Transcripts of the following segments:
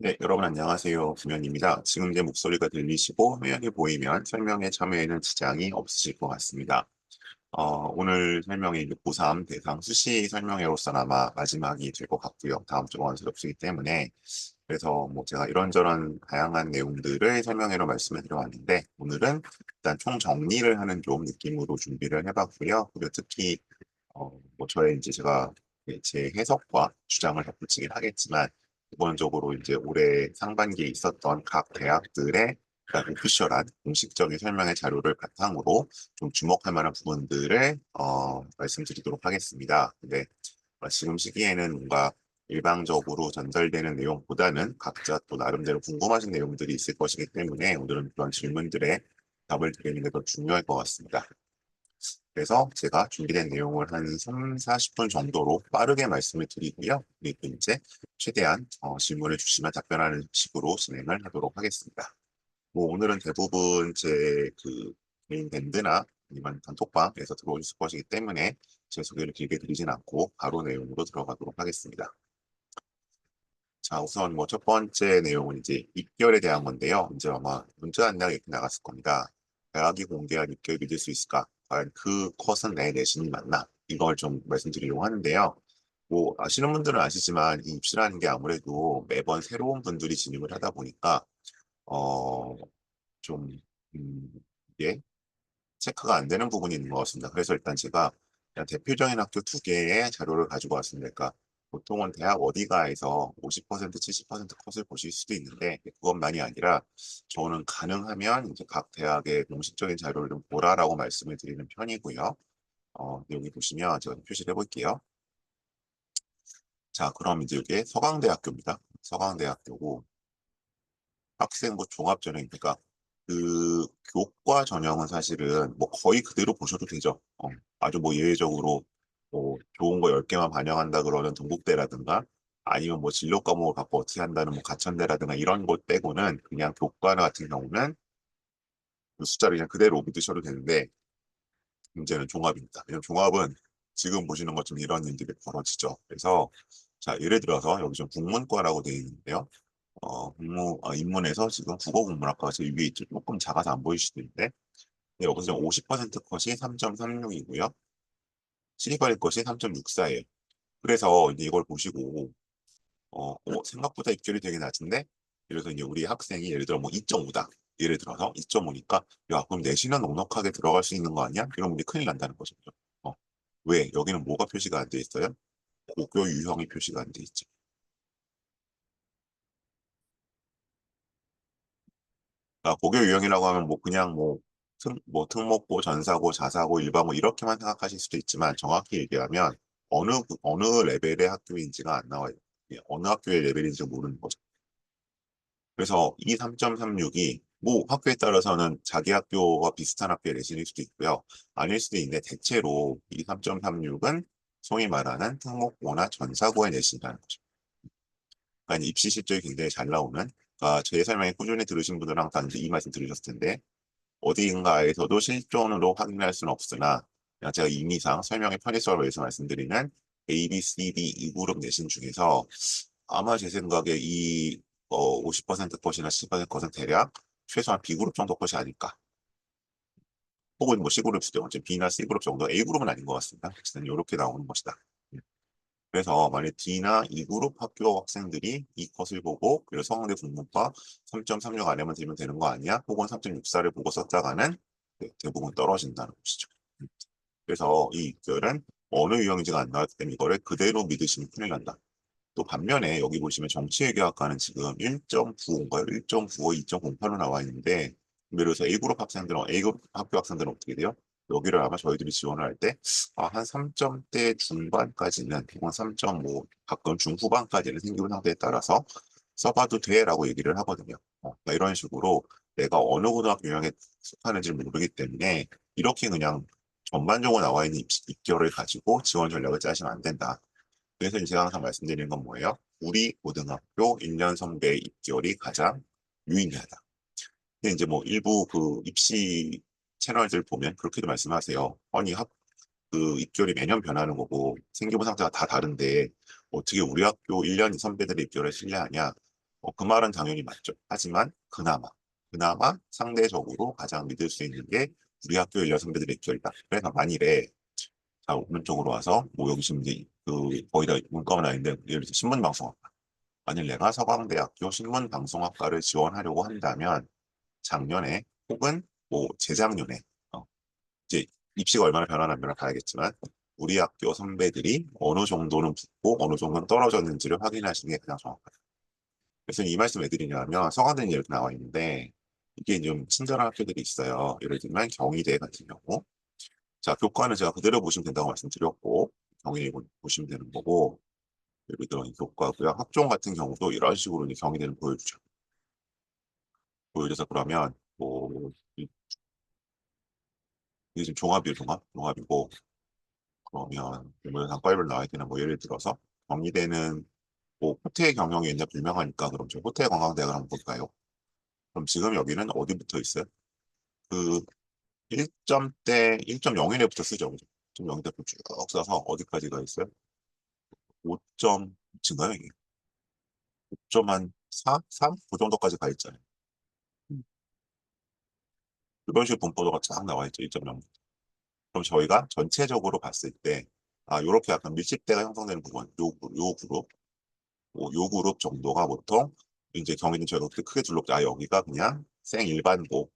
네, 여러분 안녕하세요. 김현입니다. 지금 제 목소리가 들리시고 화면이 보이면 설명에 참여에는 지장이 없으실 것 같습니다. 오늘 설명이 이제 고3 대상 수시 설명회로서는 마지막이 될 것 같고요. 다음 주가 원서없기 때문에 그래서 뭐 제가 이런저런 다양한 내용들을 설명회로 말씀을 드려왔는데 오늘은 일단 총 정리를 하는 좀 느낌으로 준비를 해봤고요. 그리고 특히 뭐 저의 이제 제가 제 해석과 주장을 덧붙이긴 하겠지만 기본적으로 이제 올해 상반기에 있었던 각 대학들의 약간 오피셜한 공식적인 설명의 자료를 바탕으로 좀 주목할 만한 부분들을 말씀드리도록 하겠습니다. 근데 지금 시기에는 뭔가 일방적으로 전달되는 내용보다는 각자 또 나름대로 궁금하신 내용들이 있을 것이기 때문에 오늘은 그런 질문들에 답을 드리는 게 더 중요할 것 같습니다. 그래서 제가 준비된 내용을 한 3, 40분 정도로 빠르게 말씀을 드리고요. 그리고 이제 최대한 질문을 주시면 답변하는 식으로 진행을 하도록 하겠습니다. 뭐 오늘은 대부분 제 그 개인 밴드나 아니면 단톡방에서 들어오실 것이기 때문에 제 소개를 길게 드리진 않고 바로 내용으로 들어가도록 하겠습니다. 자, 우선 뭐 첫 번째 내용은 이제 입결에 대한 건데요. 이제 아마 문자 안내가 이렇게 나갔을 겁니다. 대학이 공개한 입결 믿을 수 있을까? 과연 그 컷은 내 내신이 맞나? 이걸 좀 말씀드리려고 하는데요. 뭐 아시는 분들은 아시지만 이 입시라는 게 아무래도 매번 새로운 분들이 진입을 하다 보니까 어, 좀 이게 체크가 안 되는 부분이 있는 것 같습니다. 그래서 일단 제가 그냥 대표적인 학교 두 개의 자료를 가지고 왔습니다. 그러니까 보통은 대학 어디가에서 50%, 70% 컷을 보실 수도 있는데 그것만이 아니라 저는 가능하면 이제 각 대학의 공식적인 자료를 좀 보라라고 말씀을 드리는 편이고요. 여기 보시면 제가 좀 표시를 해볼게요. 자, 그럼 이제 이게 서강대학교입니다. 서강대학교고 학생부 종합전형이니까 그 교과 전형은 사실은 뭐 거의 그대로 보셔도 되죠. 아주 뭐 예외적으로 뭐 좋은 거 10개만 반영한다 그러는 동국대라든가 아니면 뭐 진로 과목을 갖고 어떻게 한다는 뭐 가천대라든가 이런 것 빼고는 그냥 교과 같은 경우는 그 숫자를 그냥 그대로 믿으셔도 되는데 문제는 종합입니다. 왜냐면 종합은 지금 보시는 것처럼 이런 일들이 벌어지죠. 그래서 자 예를 들어서 여기 좀 국문과라고 되어 있는데요. 인문에서 지금 국어국문학과가 제일 위에 있죠. 조금 작아서 안 보일 수도 있는데, 여기서 50% 컷이 3.36이고요. 시리과일 것이 3.64예요. 그래서 이제 이걸 보시고, 생각보다 입결이 되게 낮은데, 그래서 이제 우리 학생이 예를 들어 뭐 2.5다. 예를 들어서 2.5니까, 야, 그럼 내신은 넉넉하게 들어갈 수 있는 거 아니야? 이러면 우리 큰일 난다는 거죠. 어, 왜? 여기는 뭐가 표시가 안 돼 있어요? 고교 유형이 표시가 안 돼 있죠. 고교 유형이라고 하면 뭐 그냥 뭐, 뭐 특목고, 전사고, 자사고, 일반고 이렇게만 생각하실 수도 있지만 정확히 얘기하면 어느 레벨의 학교인지가 안 나와요. 예, 어느 학교의 레벨인지 모르는 거죠. 그래서 이 3.36이 뭐 학교에 따라서는 자기 학교와 비슷한 학교의 내신일 수도 있고요. 아닐 수도 있는데 대체로 이 3.36은 소위 말하는 특목고나 전사고의 내신이라는 거죠. 그러니까 입시 실적이 굉장히 잘 나오는 제 설명에 꾸준히 들으신 분들은 항상 이제 이 말씀 들으셨을 텐데 어디인가에서도 실존으로 확인할 수는 없으나 그냥 제가 임의상 설명의 편의성을 위해서 말씀드리는 A, B, C, D 이 그룹 내신 중에서 아마 제 생각에 이 50% 컷이나 10% 컷은 대략 최소한 B그룹 정도 컷이 아닐까. 혹은 뭐 C그룹 수도 어차피 B나 C그룹 정도 A그룹은 아닌 것 같습니다. 어쨌든 이렇게 나오는 것이다. 그래서 만약 D나 E그룹 학교 학생들이 이 컷을 보고 그리고 서강대 국문과 3.36 안에만 들면 되는 거 아니야? 혹은 3.64를 보고 썼다가는 대부분 떨어진다는 것이죠. 그래서 이 입결은 어느 유형인지가 안 나왔기 때문에 이거를 그대로 믿으시면 큰일 난다. 또 반면에 여기 보시면 정치외교학과는 지금 1.95인가요? 1.95, 2.08로 나와 있는데 예를 들어서 A그룹 학생들은 A그룹 학교 학생들은 어떻게 돼요? 여기를 아마 저희들이 지원을 할 때 한 3점대 중반까지는 혹은 3.5 가끔 중후반까지는 생기는 상태에 따라서 써봐도 돼라고 얘기를 하거든요. 그러니까 이런 식으로 내가 어느 고등학교 유형에 속하는지 모르기 때문에 이렇게 그냥 전반적으로 나와 있는 입결을 가지고 지원 전략을 짜시면 안 된다. 그래서 제가 항상 말씀드리는 건 뭐예요? 우리 고등학교 1년 선배 입결이 가장 유의미하다. 근데 이제 뭐 일부 그 입시 채널들 보면 그렇게도 말씀하세요. 아니 그 입결이 매년 변하는 거고 생기부 상태가 다 다른데 어떻게 우리 학교 1년 선배들의 입결을 신뢰하냐? 그 말은 당연히 맞죠. 하지만 그나마 상대적으로 가장 믿을 수 있는 게 우리 학교 여선배들의 입결이다. 그래서 만일에 자 오른쪽으로 와서 뭐 여기 지금 이제 그 거의 다 문과만 아닌데 예를 들어서 신문방송학과. 만일 내가 서강대학교 신문방송학과를 지원하려고 한다면 작년에 혹은 뭐 재작년에 이제 입시가 얼마나 변화나 봐야겠지만 우리 학교 선배들이 어느 정도는 붙고 어느 정도는 떨어졌는지를 확인하시는 게 가장 정확하다. 그래서 이 말씀 왜 드리냐면 서강대는 이렇게 나와 있는데 이게 좀 친절한 학교들이 있어요. 예를 들면 경희대 같은 경우. 자, 교과는 제가 그대로 보시면 된다고 말씀드렸고 경희대 보시면 되는 거고 예를 들어 이 교과고요. 학종 같은 경우도 이런 식으로 이제 경희대는 보여주죠. 보여줘서 그러면 뭐 이게 지금 종합이고 그러면 뭐 단과별로 나와야 되나 뭐 예를 들어서 경희대는 뭐 호텔 경영이 이제 불명하니까 그럼 저 호텔 관광대학을 한번 볼까요? 그럼 지금 여기는 어디 붙어 있어요? 그 1점대 1.01에부터 쓰죠. 1.0대부터 쭉 써서 어디까지 가 있어요? 5점 증가요 이게? 5점 한 4? 3? 그 정도까지 가 있잖아요. 음. 이런 식의 분포도가 쫙 나와 있죠. 1.0. 그럼 저희가 전체적으로 봤을 때, 요렇게 약간 밀집대가 형성되는 부분, 요 그룹, 요 그룹 정도가 보통 이제 경희는 저희가 그렇게 크게 둘러보자. 여기가 그냥 생 일반고들이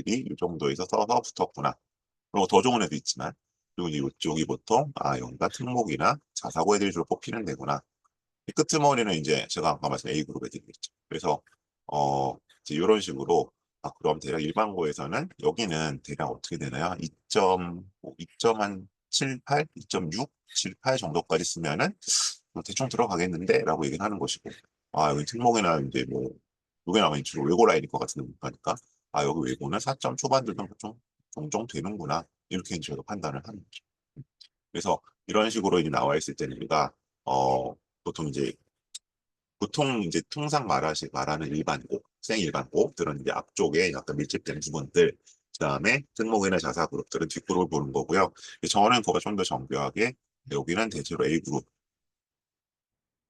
이 정도에서 써서 붙었구나. 그리고 더 좋은 애도 있지만, 그리고 이제 이쪽이 보통, 여기가 특목이나 자사고 애들이 주로 뽑히는 데구나. 이 끄트머리는 이제 제가 아까 말씀 A그룹 애들이겠죠. 그래서, 이제 이런 식으로, 그럼 대략 일반고에서는 여기는 대략 어떻게 되나요? 2점, 2점 한 78, 2.6, 78 정도까지 쓰면은 뭐 대충 들어가겠는데? 라고 얘기를 하는 것이고, 여기 특목이나 이제 뭐, 요게 아마 주로 외고 라인일 것 같은데, 보니까, 여기 외고는 4점 초반들도 좀 종종 되는구나. 이렇게 저희가 판단을 하는 거죠. 그래서 이런 식으로 이제 나와 있을 때는 우리가, 보통 이제 통상 말하는 일반고, 생일반고들은 이제 앞쪽에 약간 밀집된 부분들, 그다음에 특목이나 자사 그룹들은 뒷그룹을 보는 거고요. 저는 그거가 좀 더 정교하게 여기는 대체로 A그룹,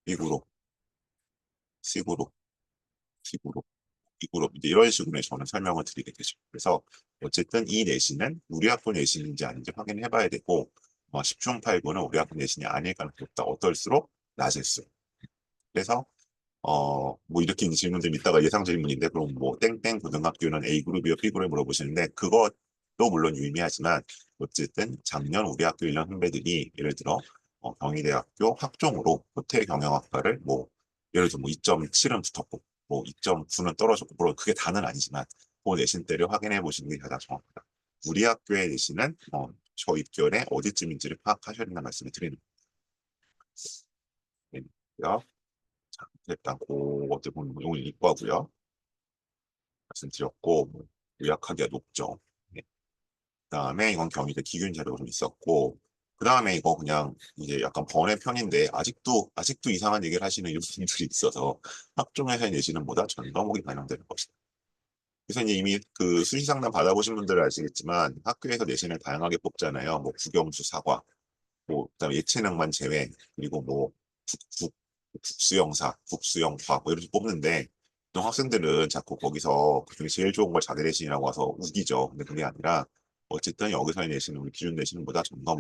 B그룹, C그룹, D그룹, E그룹 이제 이런 식으로 저는 설명을 드리게 되죠. 그래서 어쨌든 이 내신은 우리 학교 내신인지 아닌지 확인해 봐야 되고 10중 8구는 우리 학교 내신이 아닐 가능성이 높다. 어떨수록 낮을수록. 그래서 뭐 이렇게 질문들 있다가 예상 질문인데 그럼 뭐 땡땡 고등학교는 A그룹이요 B그룹에 물어보시는데 그것도 물론 유의미하지만 어쨌든 작년 우리 학교 1년 선배들이 예를 들어 경희대학교 학종으로 호텔 경영학과를 뭐 예를 들어 뭐 2.7은 붙었고 뭐 2.9는 떨어졌고 물론 그게 다는 아니지만 그 내신대를 확인해 보시는 게 가장 정확하다. 우리 학교의 내신은 저 입결에 어디쯤인지를 파악하셔야 된다는 말씀을 드리는 거고요. 자, 일단 그것들 보면 이건 이과고요. 말씀드렸고 뭐 요약하기가 높죠. 네. 그다음에 이건 경희대 기균 자료가 좀 있었고 그다음에 이거 그냥 이제 약간 번외 편인데 아직도 이상한 얘기를 하시는 분들이 있어서 학종에서 내시는 보다 전과목이 반영되는 것이다. 그래서 이제 이미 그 수시 상담 받아보신 분들은 아시겠지만 학교에서 내신을 다양하게 뽑잖아요. 뭐 국영수 사과, 뭐 그다음에 예체능만 제외 그리고 뭐 국수영사 국수영과 뭐 이렇게 뽑는데 보통 학생들은 자꾸 거기서 그중에 제일 좋은 걸 자기 내신이라고 와서 우기죠. 근데 그게 아니라 어쨌든 여기서의 내신은 우리 기준 내신보다 점검.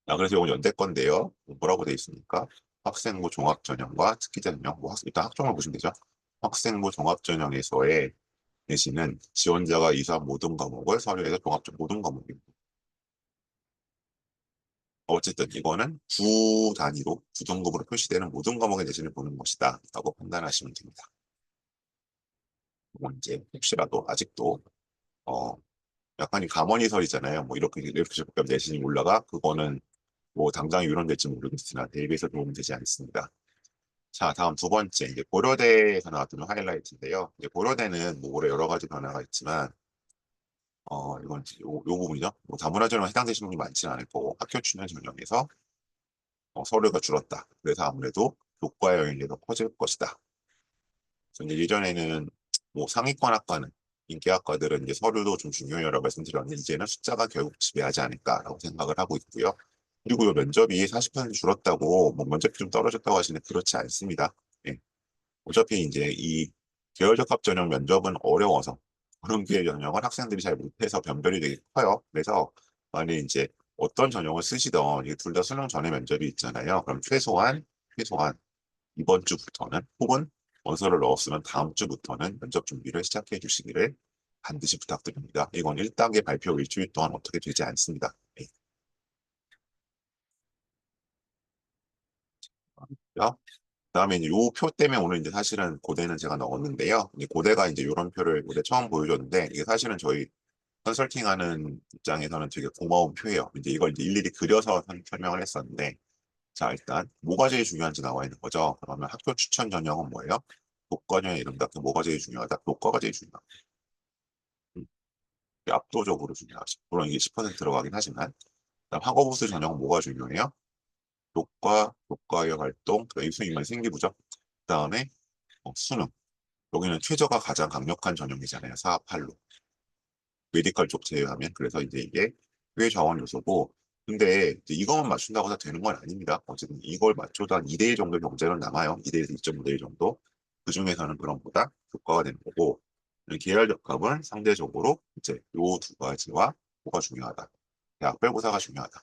그래서 이건 연대 건데요. 뭐라고 돼 있습니까? 학생부 종합전형과 특기전형, 뭐 일단 학종을 보시면 되죠. 학생부 종합전형에서의 내신은 지원자가 이수한 모든 과목을 서류에서 종합적 모든 과목입니다. 어쨌든 이거는 구 단위로 구등급으로 표시되는 모든 과목의 내신을 보는 것이다 라고 판단하시면 됩니다. 이건 이제 혹시라도 아직도 어 약간 이 가머니설이잖아요. 뭐 이렇게 내신이 올라가 그거는 뭐 당장 유론될지 모르겠으나 대비해서 도움이 되지 않습니다. 자, 다음 두 번째 이제 고려대에서 나왔던 하이라이트인데요. 이제 고려대는 뭐 올해 여러 가지 변화가 있지만 이건 이제 요 부분이죠. 뭐 다문화 전형에 해당되시는 분이 많지는 않을 거고 학교 출연 전형에서 서류가 줄었다. 그래서 아무래도 교과의 영향이 더 커질 것이다. 그래서 이제 예전에는 뭐 상위권 학과는 인기학과들은 이제 서류도 좀 중요해요라고 말씀드렸는데 이제는 숫자가 결국 지배하지 않을까라고 생각을 하고 있고요. 그리고 요 면접이 40% 줄었다고 뭐 면접이 좀 떨어졌다고 하시는 그렇지 않습니다. 예. 어차피 이제 이 계열적합 전형 면접은 어려워서 그런 계열 전형은 학생들이 잘 못해서 변별이 되게 커요. 그래서 만약에 이제 어떤 전형을 쓰시던 이게 둘 다 수능 전에 면접이 있잖아요. 그럼 최소한 이번 주부터는 혹은 원서를 넣었으면 다음 주부터는 면접 준비를 시작해 주시기를 반드시 부탁드립니다. 이건 1단계 발표 일주일 동안 어떻게 되지 않습니다. 네. 그다음에 이제 요 표 때문에 오늘 이제 사실은 고대는 제가 넣었는데요. 이제 고대가 이제 이런 표를 올해 처음 보여줬는데 이게 사실은 저희 컨설팅하는 입장에서는 되게 고마운 표예요. 이제 이걸 이제 일일이 그려서 설명을 했었는데 자 일단 뭐가 제일 중요한지 나와 있는 거죠. 그러면 학교 추천 전형은 뭐예요? 교과전의 이름답게 뭐가 제일 중요하다? 교과가 제일 중요하다. 음, 이게 압도적으로 중요하죠. 물론 이게 10% 들어가긴 하지만 그다음 학업우수 전형은 뭐가 중요해요? 교과의 활동, 그다음에 수익만 생기부죠. 그다음에 수능. 여기는 최저가 가장 강력한 전형이잖아요. 4, 8로. 메디컬 쪽 제외하면. 그래서 이제 이게 꽤 자원 요소고. 근데 이제 이것만 맞춘다고 해서 되는 건 아닙니다. 어쨌든 이걸 맞춰도 한 2대1 정도 경쟁은 남아요. 2대1에서 2.5대1 정도. 그 중에서는 그런 보다 효과가 되는 거고. 계열 적합은 상대적으로 이제 요 두 가지와 뭐가 중요하다. 약별고사가 중요하다.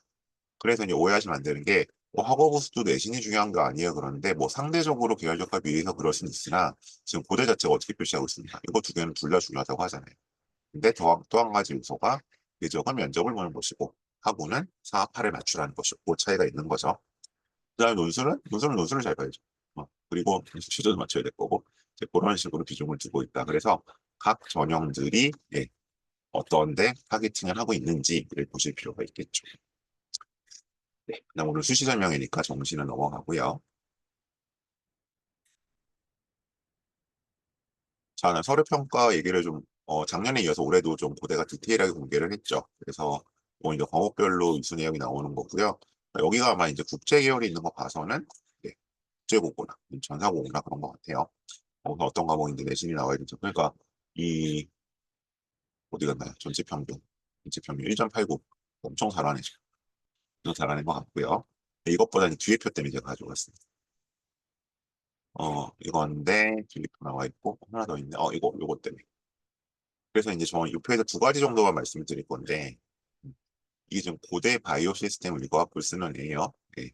그래서 이제 오해하시면 안 되는 게, 학업우수도 내신이 중요한 거 아니에요. 그런데 뭐 상대적으로 계열적합 위에서 그럴 수는 있으나, 지금 고대 자체가 어떻게 표시하고 있습니까? 이거 두 개는 둘 다 중요하다고 하잖아요. 근데 또 한 가지 요소가 예적은 면접을 보는 것이고, 하고는 사합파를 맞추라는 것이고, 그 차이가 있는 거죠. 그다음에 논술을 잘 봐야죠. 그리고 취조도 맞춰야 될 거고, 이제 그런 식으로 비중을 두고 있다. 그래서 각 전형들이 어떤데 타겟팅을 하고 있는지를 보실 필요가 있겠죠. 네, 그다음 오늘 수시 설명이니까 정시는 넘어가고요. 저는 서류평가 얘기를 좀 작년에 이어서 올해도 좀 고대가 디테일하게 공개를 했죠. 그래서 뭐 이제 과목별로 이수 내역이 나오는 거고요. 여기가 아마 이제 국제 계열이 있는 거 봐서는 네, 국제고거나 전사고거나 그런 것 같아요. 어떤 과목인데 내신이 나와야 되죠. 그러니까 이 어디 갔나요? 전체 평균 1.89 엄청 잘하네죠. 엄청 잘하는 것 같고요. 이것보다는 뒤에 표 때문에 제가 가져왔습니다. 이건데 딜리프 나와 있고 하나 더 있네. 이거 때문에. 그래서 이제 저는 이 표에서 두 가지 정도만 말씀을 드릴 건데 이게 지금 고대 바이오 시스템을 이거 쓰는 애예요. 예.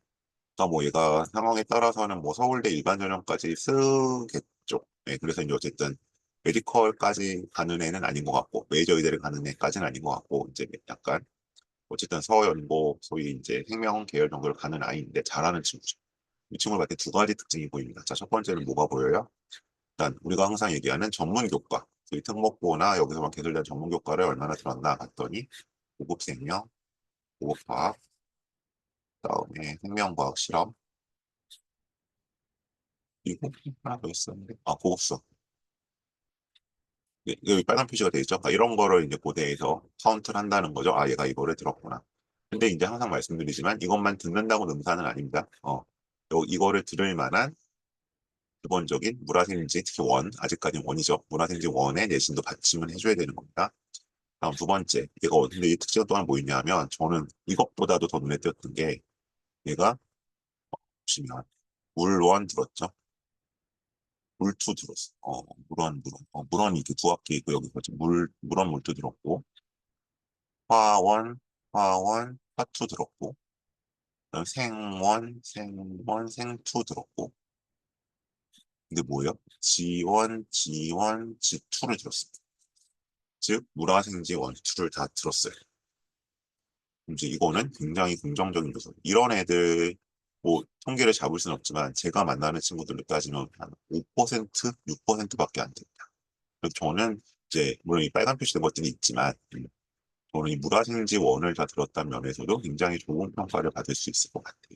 그러니까 뭐 얘가 상황에 따라서는 뭐 서울대 일반 전형까지 쓰겠죠. 예. 그래서 이제 어쨌든 메디컬까지 가는 애는 아닌 것 같고 메이저 의대를 가는 애까지는 아닌 것 같고 이제 약간 어쨌든 서연고 소위 이제 생명 계열 정도를 가는 아이인데 잘하는 친구죠. 이 친구를 봤을 때 두 가지 특징이 보입니다. 자, 첫 번째는 뭐가 보여요? 일단 우리가 항상 얘기하는 전문 교과, 저희 특목고나 여기서만 개설된 전문 교과를 얼마나 들었나 봤더니 고급 생명, 고급 화학, 그다음에 생명과학 실험, 그리고 하나 더 있었는데, 고급 수학. 여기 빨간 표시가 돼 있죠. 이런 거를 이제 고대에서 카운트를 한다는 거죠. 얘가 이거를 들었구나. 근데 이제 항상 말씀드리지만 이것만 듣는다고 능사는 아닙니다. 이거를 들을 만한 기본적인 물화생지, 특히 아직까지는 원이죠. 물화생지 원의 내신도 받침을 해줘야 되는 겁니다. 다음 두 번째, 근데 이 특징은 또한 뭐 있냐면, 저는 이것보다도 더 눈에 띄었던 게, 얘가, 보시면, 물원 들었죠? 물투 들었어. 물원. 물원이 이렇게 두 학기 있고, 여기 뭐지? 물원 물투 들었고, 화원, 화투 들었고, 그다음 생투 들었고, 근데 뭐예요? 지투를 들었습니다. 즉, 물화생지 원투를 다 들었어요. 이제 이거는 굉장히 긍정적인 요소. 이런 애들 뭐 통계를 잡을 수는 없지만 제가 만나는 친구들로 따지면 한 5%, 6%밖에 안 됩니다. 그래서 저는 이제 물론 이 빨간 표시된 것들이 있지만 저는 이 물화생지 원을 다 들었다는 면에서도 굉장히 좋은 평가를 받을 수 있을 것 같아요.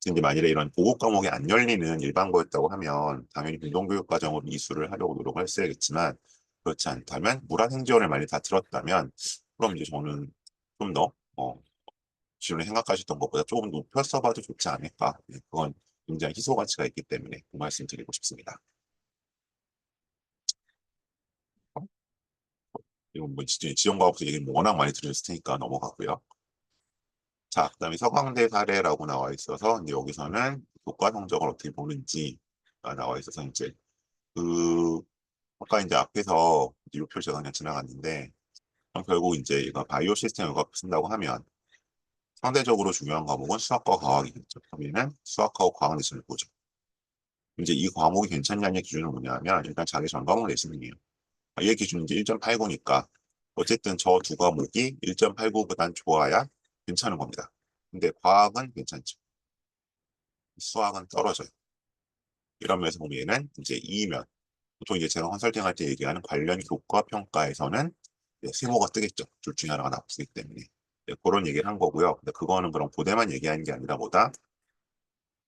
근데 만일에 이런 보고 과목이 안 열리는 일반고였다고 하면 당연히 공동교육 과정으로 이수를 하려고 노력을 했어야겠지만 그렇지 않다면 물화생지원을 만약 다 들었다면 그럼 이제 저는 좀더 기존에 생각하셨던 것보다 조금 높여 봐도 좋지 않을까. 네, 그건 굉장히 희소 가치가 있기 때문에 그 말씀 드리고 싶습니다. 그리고 뭐 지정과학부터 얘기 워낙 많이 들으셨을 테니까 넘어가고요. 자, 그다음에 서강대 사례라고 나와 있어서 이제 여기서는 교과 성적을 어떻게 보는지 나와 있어서 이제 그 아까 이제 앞에서 이 표 제가 그냥 지나갔는데 그럼 결국 이제 얘가 바이오 시스템 을 쓴다고 하면 상대적으로 중요한 과목은 수학과 과학이겠죠. 그럼 얘는 수학하고 과학 내신을 보죠. 이제 이 과목이 괜찮냐의 기준은 뭐냐면 일단 자기 전 과목 내신이에요. 얘 기준 이제 1.89니까 어쨌든 저 두 과목이 1.89보단 좋아야 괜찮은 겁니다. 근데 과학은 괜찮죠. 수학은 떨어져요. 이런 면에서 보면 얘는 이제 2면 보통 이제 제가 컨설팅 할 때 얘기하는 관련 교과 평가에서는 세모가 뜨겠죠. 둘 중에 하나가 나쁘기 때문에. 그런 얘기를 한 거고요. 근데 그거는 그럼 고대만 얘기하는 게 아니라 보다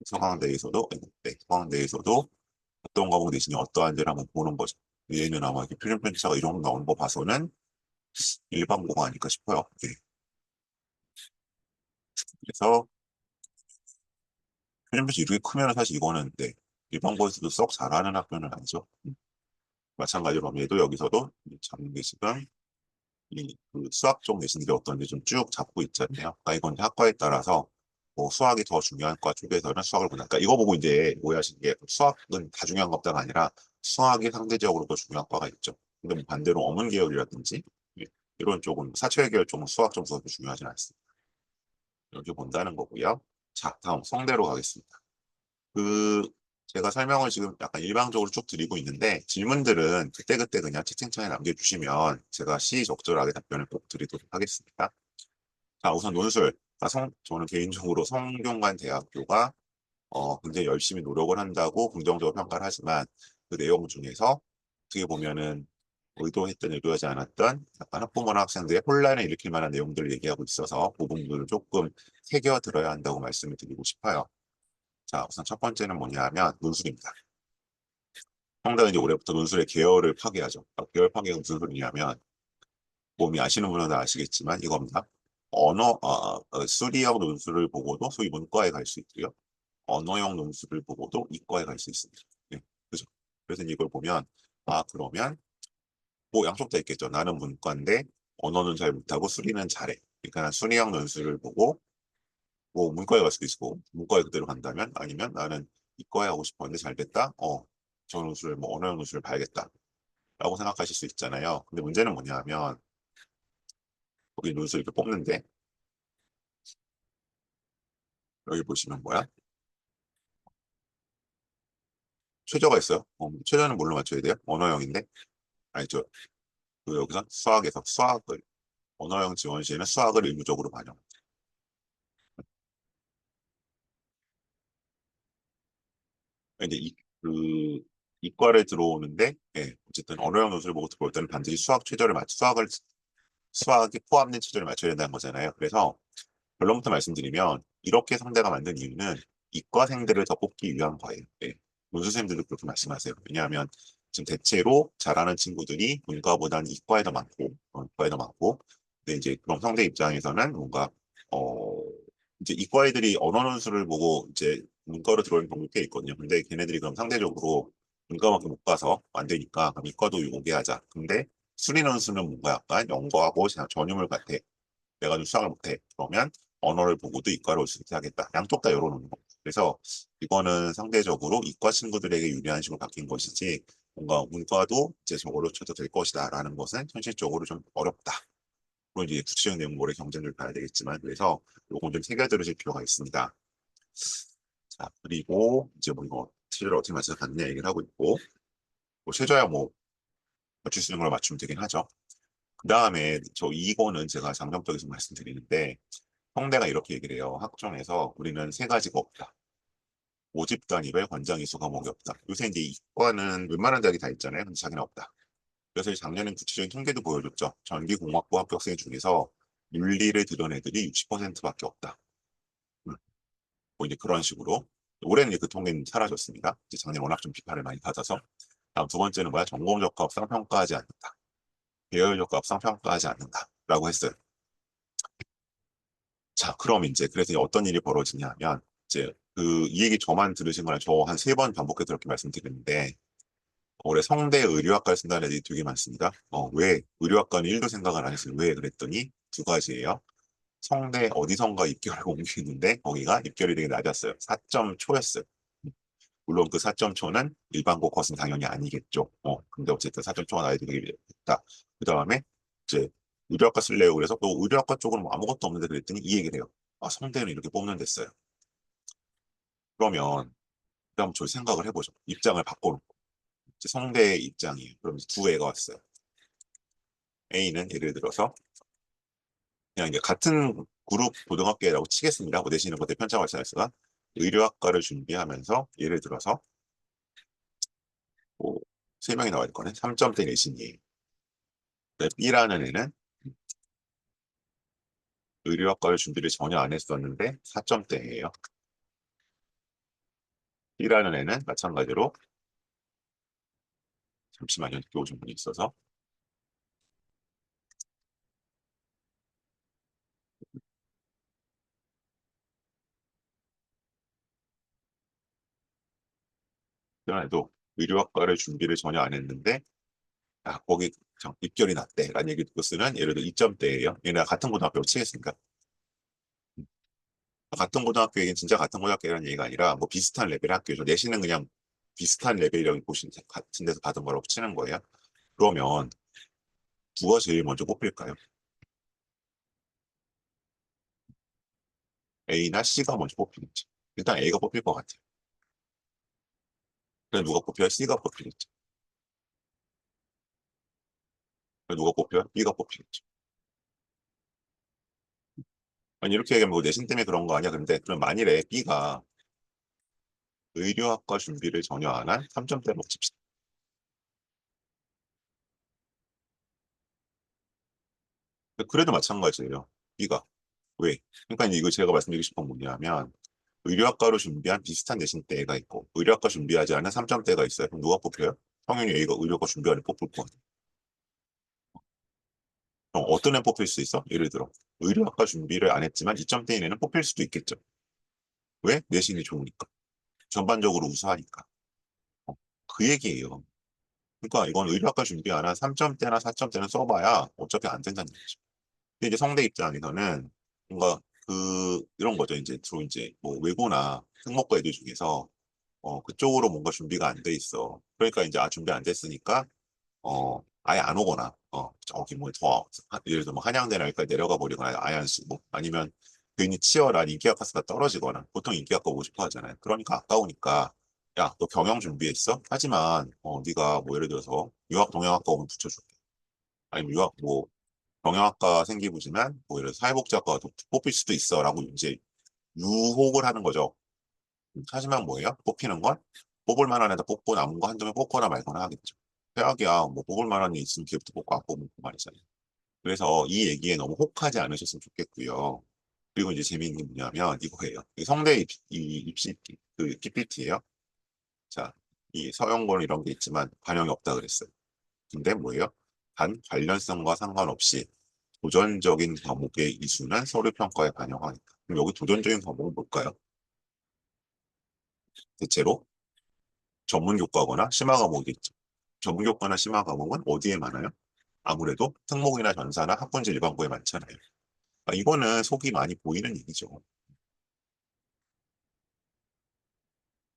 서강대에서도 어떤 과목 내신이 어떠한지를 한번 보는 거죠. 얘는 아마 이렇게 표준 편차가 이 정도 나오는 거 봐서는 일반고가 아닐까 싶어요. 네. 그래서 표준 편차 이렇게 크면 사실 이거는 네, 일반고에서도 썩 잘하는 학교는 아니죠. 마찬가지로 얘도 여기서도 장기식은 이그 수학 쪽 내신들이 어떤지 좀 쭉 잡고 있잖아요. 그러니까 이건 학과에 따라서 뭐 수학이 더 중요한 과 쪽에서는 수학을 보다. 그러니까 이거 보고 이제 오해하시는 게 수학은 다 중요한 것다가 아니라 수학이 상대적으로 더 중요한 과가 있죠. 근데 뭐 반대로 어문 계열이라든지 예, 이런 쪽은 사회 계열 쪽은 수학 점수가 그렇게 중요하진 않습니다. 이렇게 본다는 거고요. 자, 다음 성대로 가겠습니다. 그 제가 설명을 지금 약간 일방적으로 쭉 드리고 있는데 질문들은 그때그때 그냥 채팅창에 남겨주시면 제가 시의적절하게 답변을 꼭 드리도록 하겠습니다. 자, 우선 논술. 저는 개인적으로 성균관대학교가 굉장히 열심히 노력을 한다고 긍정적으로 평가를 하지만 그 내용 중에서 어떻게 보면은 의도했던 의도하지 않았던 약간 학부모나 학생들의 혼란을 일으킬 만한 내용들을 얘기하고 있어서 그 부분들을 조금 새겨 들어야 한다고 말씀을 드리고 싶어요. 자, 우선 첫 번째는 뭐냐 하면 논술입니다. 상당히 이제 올해부터 논술의 계열을 파괴하죠. 계열 파괴가 무슨 소리냐면 몸이 아시는 분은 다 아시겠지만 이겁니다. 수리형 논술을 보고도 소위 문과에 갈 수 있고요. 언어형 논술을 보고도 이과에 갈 수 있습니다. 네, 그죠? 그래서 이걸 보면 그러면 뭐 양쪽 다 있겠죠. 나는 문과인데 언어는 잘 못하고 수리는 잘해. 그러니까 난 수리형 논술을 보고 뭐 문과에 갈 수도 있고 문과에 그대로 간다면 아니면 나는 이과에 하고 싶었는데 잘 됐다. 저 논술을 뭐 언어형 논술을 봐야겠다. 라고 생각하실 수 있잖아요. 근데 문제는 뭐냐면 거기 논술 이렇게 뽑는데 여기 보시면 뭐야? 최저가 있어요. 최저는 뭘로 맞춰야 돼요? 언어형인데 아니죠. 여기서 수학에서 수학을 언어형 지원 시에는 수학을 의무적으로 반영. 근데 이과를 들어오는데 어쨌든 언어형 논술을 보고 들어올 때는 반드시 수학이 포함된 최저를 맞춰야 된다는 거잖아요. 그래서 결론부터 말씀드리면 이렇게 상대가 만든 이유는 이과생들을 더 뽑기 위한 거예요. 네. 문수생들도 그렇게 말씀하세요. 왜냐하면 지금 대체로 잘하는 친구들이 문과보다는 이과에 더 많고, 근데 이제 그럼 상대 입장에서는 뭔가 어 이제 이과 애들이 언어 논술을 보고 이제 문과로 들어오는 경우가 꽤 있거든요. 근데 걔네들이 그럼 상대적으로 문과밖에 못 가서 안 되니까 그럼 이과도 오게 하자. 근데 수리 논술은 뭔가 약간 영어하고 전유물 같아. 내가 좀 수학을 못해. 그러면 언어를 보고도 이과를 올 수 있게 하겠다. 양쪽 다 열어놓는 거. 그래서 이거는 상대적으로 이과 친구들에게 유리한 식으로 바뀐 것이지 뭔가 문과도 이제 저걸로 쳐도 될 것이다라는 것은 현실적으로 좀 어렵다. 물론 이제 구체적인 내용 모레 경쟁을 봐야 되겠지만 그래서 요건 좀 새겨들으실 필요가 있습니다. 자, 그리고 이제 뭐 이거 틀을 어떻게 맞춰서 갔냐 얘기를 하고 있고 뭐 최저야 뭐 맞출 수 있는 걸 맞추면 되긴 하죠. 그 다음에 이거는 제가 장점적에서 말씀드리는데 성대가 이렇게 얘기를 해요. 학종에서 우리는 세 가지가 없다. 모집 단위별 관장 이수 과목이 없다. 요새 이제 이과는 웬만한 대학이 다 있잖아요. 근데 자기는 없다. 그래서 작년엔 구체적인 통계도 보여줬죠. 전기공학부 합격생 중에서 윤리를 들은 애들이 60%밖에 없다. 뭐 이제 그런 식으로. 올해는 이제 그 통계는 사라졌습니다. 이제 작년 워낙 좀 비판을 많이 받아서. 다음 두 번째는 뭐야? 전공적과 합상 평가하지 않는다. 계열적과 합상 평가하지 않는다. 라고 했어요. 자, 그럼 이제 그래서 어떤 일이 벌어지냐 하면 이제 이 얘기 저만 들으신 거라 저 한 세 번 반복해서 그렇게 말씀드렸는데 올해 성대 의료학과를 쓴다는 애들이 되게 많습니다. 왜 의료학과는 1도 생각을 안 했어요. 왜 그랬더니 두 가지예요. 성대 어디선가 입결을 옮기는데 거기가 입결이 되게 낮았어요. 4점 초였어요. 물론 그 4.초는 일반고 컷은 당연히 아니겠죠. 근데 어쨌든 4.초가 나야 되겠다. 그 다음에 이제 의료학과 쓸래요. 그래서 또 의료학과 쪽은 뭐 아무것도 없는데 그랬더니 이 얘기를 해요. 아, 성대는 이렇게 뽑는 데어요. 그러면 그럼 저희 생각을 해보죠. 입장을 바꿔놓고 이제 성대의 입장이에요. 그럼 이제 두 애가 왔어요. A는 예를 들어서 그냥 이제 같은 그룹 고등학교라고 치겠습니다. 뭐 내시는 것들 편차 발생했으가 의료학과를 준비하면서 예를 들어서 뭐 3명이 나와 있거든. 3점대 내신이에요. B라는 애는 의료학과를 준비를 전혀 안 했었는데 4점대예요. B라는 애는 마찬가지로 잠시만요. 늦게 오신 분이 있어서 이런 애도 의료학과를 준비를 전혀 안 했는데 거기 입결이 났대라는 얘기 듣고 쓰는 예를 들어 2점대예요. 얘네가 같은 고등학교 치겠습니까? 같은 고등학교 얘기는 진짜 같은 고등학교라는 얘기가 아니라 뭐 비슷한 레벨의 학교죠. 내신은 그냥 비슷한 레벨이라고 보시면 같은 데서 받은 거라고 치는 거예요. 그러면 누가 제일 먼저 뽑힐까요? A나 C가 먼저 뽑히겠지. 일단 A가 뽑힐 것 같아요. 그럼 누가 뽑혀요? C가 뽑히겠죠. 그럼 누가 뽑혀요? B가 뽑히겠죠. 아니 이렇게 얘기하면 뭐 내신 때문에 그런 거 아니야? 근데 그럼 만일에 B가 의료학과 준비를 전혀 안 한 3점대로 칩시다. 그래도 마찬가지예요. B가. 왜? 그러니까 이제 이거 제가 말씀드리고 싶은 건 뭐냐면 의료학과로 준비한 비슷한 내신대가 있고 의료학과 준비하지 않은 3점대가 있어요. 그럼 누가 뽑혀요? 당연히 A가 의료학과 준비하는 뽑을 거 같아요. 그럼 어떤 애 뽑힐 수 있어? 예를 들어 의료학과 준비를 안 했지만 2점대인 애는 뽑힐 수도 있겠죠. 왜? 내신이 좋으니까. 전반적으로 우수하니까. 어, 그 얘기예요. 그러니까 이건 의료학과 준비 안 한 3점대나 4점대는 써봐야 어차피 안 된다는 얘기죠. 근데 이제 성대 입장에서는 뭔가 이런 거죠. 이제 주로 이제 뭐 외고나 특목고 애들 중에서 그쪽으로 뭔가 준비가 안 돼 있어. 그러니까 이제 준비 안 됐으니까 아예 안 오거나 저기 뭐 더 예를 들어 뭐 한양대나 여기까지 내려가 버리거나 아예 안 쓰고 아니면 괜히 치열한 인기학 가수가 떨어지거나 보통 인기학 가고 싶어 하잖아요. 그러니까 아까우니까 야, 너 경영 준비했어? 하지만 네가 뭐 예를 들어서 유학 동양학과 오면 붙여줄게. 아니면 유학 뭐 경영학과 생기부지만 뭐 예를 들어 사회복지학과가 뽑힐 수도 있어라고 이제 유혹을 하는 거죠. 하지만 뭐예요? 뽑히는 건 뽑을 만한 애다 뽑고 남은 거 한두 명 뽑거나 말거나 하겠죠. 최악이야. 뭐 뽑을 만한 애 있으면 걔부터 뽑고 안 뽑으면 그만이잖아요. 그래서 이 얘기에 너무 혹하지 않으셨으면 좋겠고요. 그리고 이제 재미있는 게 뭐냐면 이거예요. 이 성대 입시 그 PPT예요. 자, 이 서영고는 이런 게 있지만 반영이 없다 그랬어요. 근데 뭐예요? 단 관련성과 상관없이 도전적인 과목의 이수는 서류 평가에 반영하니까. 그럼 여기 도전적인 과목은 뭘까요? 대체로 전문 교과거나 심화 과목이 있죠. 전문 교과나 심화 과목은 어디에 많아요? 아무래도 특목이나 전사나 학군지 일반고에 많잖아요. 이거는 속이 많이 보이는 얘기죠.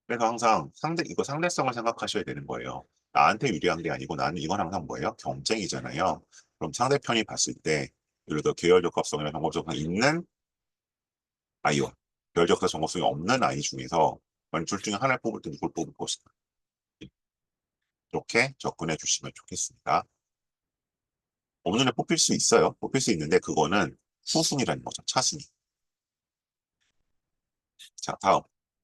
그래서 항상 이거 상대성을 생각하셔야 되는 거예요. 나한테 유리한 게 아니고 나는 이건 항상 뭐예요? 경쟁이잖아요. 그럼 상대편이 봤을 때, 예를 들어 계열적 합성이나 정법적성이 있는 아이와 계열적 정법성이 없는 아이 중에서 만약 둘 중에 하나를 뽑을 때 누굴 뽑을 것이다. 이렇게 접근해 주시면 좋겠습니다. 없는 애 뽑힐 수 있어요. 뽑힐 수 있는데 그거는 후순위라는 거죠. 차순위. 자, 다음.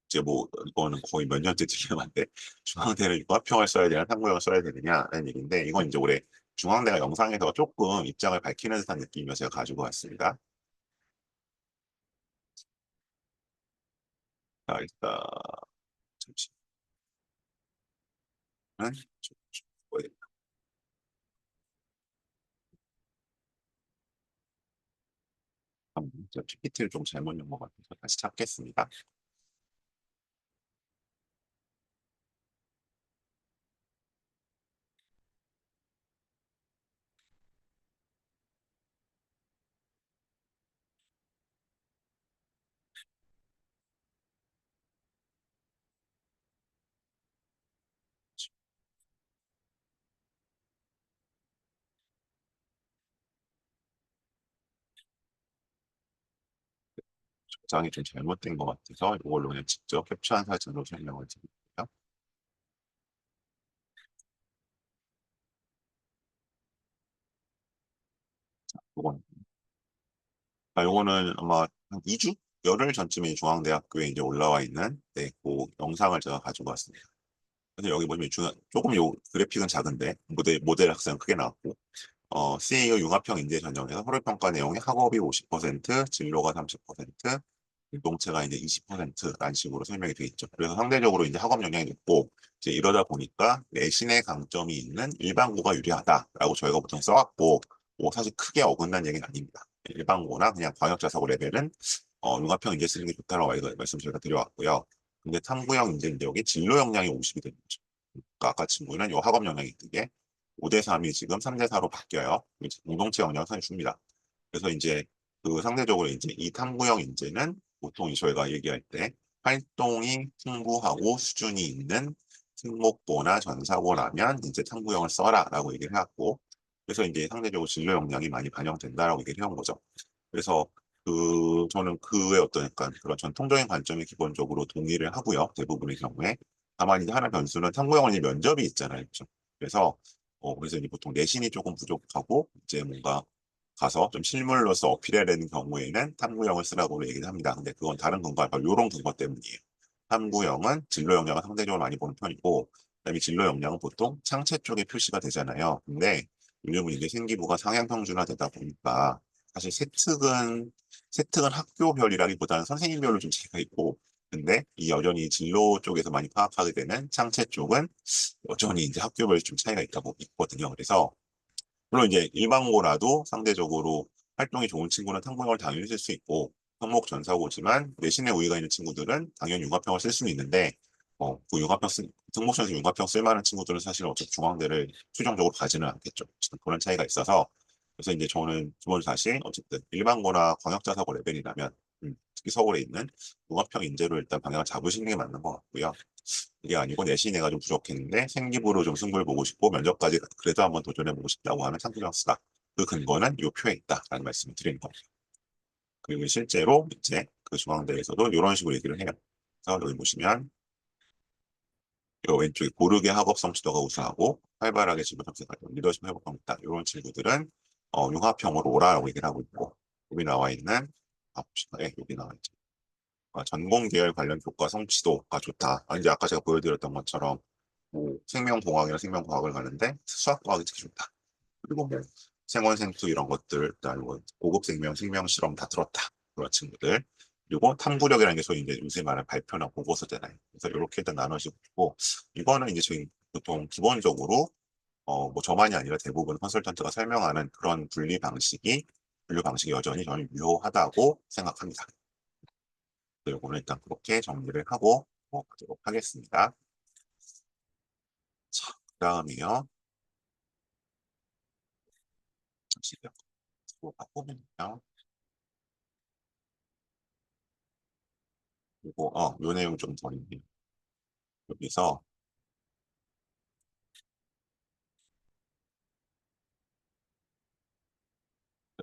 이제 뭐 이거는 거의 몇 년째 들려왔는데 중앙대는 유학평을 써야 되나 탐구형을 써야 되느냐라는 얘기인데 이건 이제 올해 중앙대가 영상에서 조금 입장을 밝히는 듯한 느낌이어서 제가 가지고 왔습니다. 자, 일단 잠시만요. PPT를 좀 잘못 연 것 같아서 다시 찾겠습니다. 장이 좀 잘못된 것 같아서 이걸로 그냥 직접 캡처한 사진으로 설명을 드릴게요. 요건, 요거는 아마 한 2주? 열흘 전쯤에 중앙대학교에 이제 올라와 있는 그 영상을 제가 가지고 왔습니다. 그래서 여기 보시면 조금 요 그래픽은 작은데 모델 학생 크게 나왔고 CAU 융합형 인재 전형에서 서류평가 내용의 학업이 50%, 진로가 30%, 공동체가 이제 20%라는 식으로 설명이 되어 있죠. 그래서 상대적으로 이제 학업 영향이 높고 이제 이러다 보니까 내신의 강점이 있는 일반고가 유리하다라고 저희가 보통 써왔고 뭐 사실 크게 어긋난 얘기는 아닙니다. 일반고나 그냥 광역자사고 레벨은 융합형 인재 쓰는 게 좋다라고 말씀 저희가 드려왔고요. 근데 탐구형 인재인데 여기 진로 역량이 50이 되는 거죠. 그러니까 아까 친구는 이 학업 영향이 되게 5대 3이 지금 3대 4로 바뀌어요. 공동체 영향을 상당히 줍니다. 그래서 이제 그 상대적으로 이제 이 탐구형 인재는 보통 저희가 얘기할 때 활동이 풍부하고 수준이 있는 특목고나 전사고라면 이제 탐구형을 써라라고 얘기를 해왔고 그래서 이제 상대적으로 진로 역량이 많이 반영된다라고 얘기를 해온 거죠. 그래서 저는 그의 어떤 약간 그런 전통적인 관점에 기본적으로 동의를 하고요. 대부분의 경우에. 다만 이제 하나 변수는 탐구형은 이제 면접이 있잖아요. 그렇죠? 그래서 이제 보통 내신이 조금 부족하고 이제 뭔가 가서 좀 실물로서 어필해야 되는 경우에는 탐구형을 쓰라고 얘기를 합니다. 근데 그건 다른 근거가 바로 이런 근거 때문이에요. 탐구형은 진로 역량을 상대적으로 많이 보는 편이고, 그다음에 진로 역량은 보통 창체 쪽에 표시가 되잖아요. 근데 요즘은 이제 생기부가 상향 평준화되다 보니까 사실 세특은 학교별이라기보다는 선생님별로 좀 차이가 있고, 근데 이 여전히 진로 쪽에서 많이 파악하게 되는 창체 쪽은 여전히 이제 학교별 좀 차이가 있거든요. 그래서 물론 이제 일반고라도 상대적으로 활동이 좋은 친구는 탐구형을 당연히 쓸 수 있고 특목 전사고지만 내신에 우위가 있는 친구들은 당연히 융합형을 쓸 수는 있는데 그 특목전에서 융합형 쓸 만한 친구들은 사실 어차피 중앙대를 최종적으로 가지는 않겠죠. 그런 차이가 있어서 그래서 이제 저는 기본 사실 어쨌든 일반고나 광역자사고 레벨이라면 특히 서울에 있는 융합형 인재로 일단 방향을 잡으시는 게 맞는 것 같고요. 이게 아니고 내신에가 좀 부족했는데 생기부로 좀 승부를 보고 싶고 면접까지 그래도 한번 도전해보고 싶다고 하면 상부장 쓰다. 그 근거는 이 표에 있다라는 말씀을 드리는 겁니다. 그리고 실제로 이제 그 중앙대에서도 이런 식으로 얘기를 해요. 그래서 여기 보시면 이 왼쪽에 고르게 학업 성취도가 우수하고 활발하게 진로 탐색하고 리더십 회복감 있다. 이런 친구들은 융합형으로 오라라고 얘기를 하고 있고 여기 나와 있는 여기 나와 있죠. 전공 계열 관련 교과 성취도가 좋다. 이제 아까 제가 보여드렸던 것처럼 뭐 생명공학이나 생명과학을 가는데 수학과학이 특히 좋다. 그리고 뭐 생원생투 이런 것들, 그다음에 뭐 고급 생명, 생명 실험 다 들었다. 그런 친구들. 그리고 탐구력이라는 게 소위 이제 요새 말하는 발표나 보고서잖아요. 그래서 이렇게 일단 나눠지고 있고 이거는 이제 저희 보통 기본적으로 뭐 저만이 아니라 대부분 컨설턴트가 설명하는 그런 분류 방식이 여전히 저는 유효하다고 생각합니다. 이거는 일단 그렇게 정리를 하고 가도록 하겠습니다. 자, 그다음에요. 잠시만요. 바꾸면요. 그리고 요 내용 좀 더 있네요. 여기서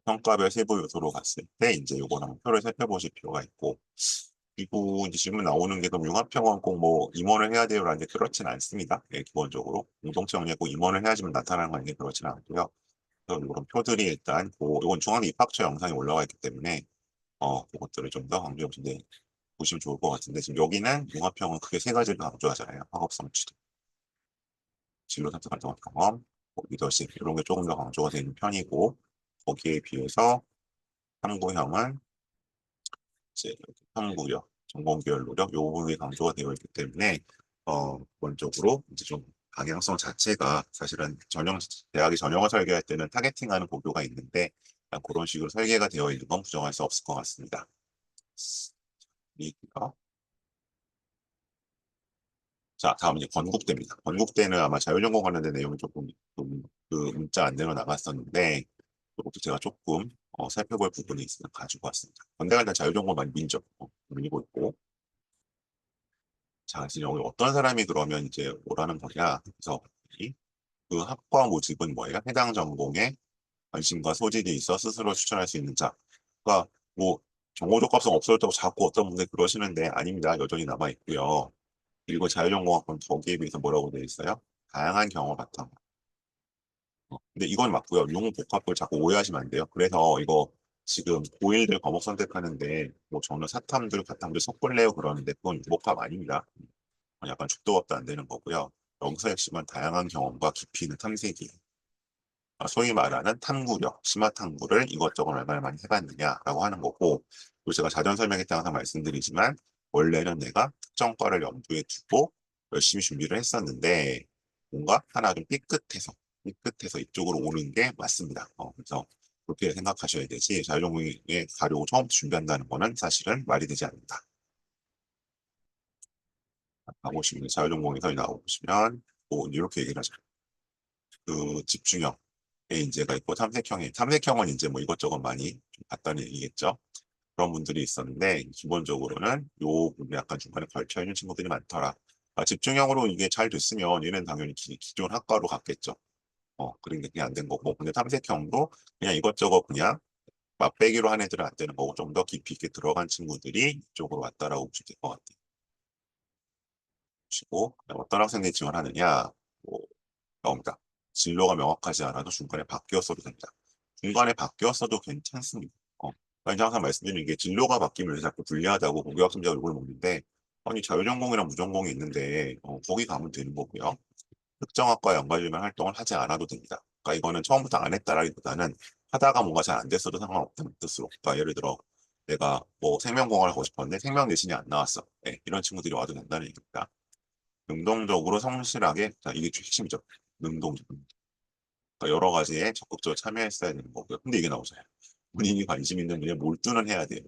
평가별 세부 요소로 갔을 때 이제 요거는 한번 표를 살펴보실 필요가 있고 그리고 이제 질문 나오는 게 그럼 융합형은 꼭 뭐 임원을 해야 돼요라는 게 그렇진 않습니다. 네, 기본적으로 공동체 영역고 임원을 해야지만 나타나는 건 그렇진 않고요. 그래서 이런 표들이 일단 이건 중앙대 입학처 영상에 올라와 있기 때문에 그것들을 좀 더 강조해 보시면 좋을 것 같은데 지금 여기는 융합형은 크게 세 가지를 강조하잖아요. 학업성 취득, 진로 선택 활동 경험, 리더십 이런 게 조금 더 강조가 되는 편이고 거기에 비해서 탐구형은 이제 탐구력, 전공계열 노력 요 부분이 강조가 되어 있기 때문에 기본적으로 이제 좀 방향성 자체가 사실은 대학이 전형을 설계할 때는 타겟팅하는 고교가 있는데 그런 식으로 설계가 되어 있는 건 부정할 수 없을 것 같습니다. 이고요. 자, 다음 이제 건국대입니다. 건국대는 아마 자율전공 관련된 내용이 그 문자 안내로 나갔었는데 그것도 제가 조금 살펴볼 부분이 있으면 가지고 왔습니다. 건대가 일단 자율전공 많이 밀고 있고 자, 이제 여기 어떤 사람이 그러면 이제 오라는 거냐? 그래서 그 학과 모집은 뭐예요? 해당 전공에 관심과 소질이 있어 스스로 추천할 수 있는 자. 그러니까 뭐 정보적 값은 없어졌다고 자꾸 어떤 분들 그러시는데 아닙니다. 여전히 남아 있고요. 그리고 자율전공학번 거기에 비해서 뭐라고 되어 있어요? 다양한 경험 바탕. 근데 이건 맞고요. 융복합을 자꾸 오해하시면 안 돼요. 그래서 이거 지금 고1들 과목 선택하는데 뭐 저는 사탐들, 가탐들 섞을래요 그러는데 그건 융복합 아닙니다. 약간 죽도 밥도 안 되는 거고요. 여기서 핵심은 다양한 경험과 깊이 있는 탐색이 소위 말하는 탐구력, 심화 탐구를 이것저것 얼마나 많이 해봤느냐라고 하는 거고 그리고 제가 자전 설명회 때 항상 말씀드리지만 원래는 내가 특정 과를 염두에 두고 열심히 준비를 했었는데 뭔가 하나 좀 삐끗해서 이쪽으로 오는 게 맞습니다. 그래서 그렇게 생각하셔야 되지 자율전공에 가려고 처음부터 준비한다는 거는 사실은 말이 되지 않는다. 가보시면 자율전공에서 나오시면 뭐 이렇게 얘기를 하죠. 그 집중형 A인제가 있고 탐색형은 이제 뭐 이것저것 많이 좀 봤다는 얘기겠죠. 그런 분들이 있었는데 기본적으로는 요 부분이 약간 중간에 걸쳐 있는 친구들이 많더라. 집중형으로 이게 잘 됐으면 얘는 당연히 기존 학과로 갔겠죠. 그런 게 그냥 안 된 거고. 근데 탐색형도 그냥 이것저것 그냥 맛배기로 한 애들은 안 되는 거고 좀 더 깊이 있게 들어간 친구들이 이쪽으로 왔다라고 보시면 될 것 같아요. 보시고 어떤 학생들이 지원하느냐 뭐 나옵니다. 진로가 명확하지 않아도 중간에 바뀌었어도 됩니다. 중간에 바뀌었어도 괜찮습니다. 그러니까 이제 항상 말씀드리는 게 진로가 바뀌면 자꾸 불리하다고 고교학생자가 욕을 먹는데 아니 자율전공이랑 무전공이 있는데 거기 가면 되는 거고요. 특정 학과에 연관되면 활동을 하지 않아도 됩니다. 그러니까 이거는 처음부터 안 했다라기보다는 하다가 뭔가 잘 안 됐어도 상관없다는 뜻으로. 그러니까 예를 들어 내가 뭐 생명공학을 하고 싶었는데 생명 내신이 안 나왔어. 네, 이런 친구들이 와도 된다는 얘기입니다. 능동적으로 성실하게 자 이게 핵심이죠. 능동적. 그러니까 여러 가지에 적극적으로 참여했어야 되는 거고요. 근데 이게 나오잖아요. 본인이 관심 있는 분야에 몰두는 해야 돼요.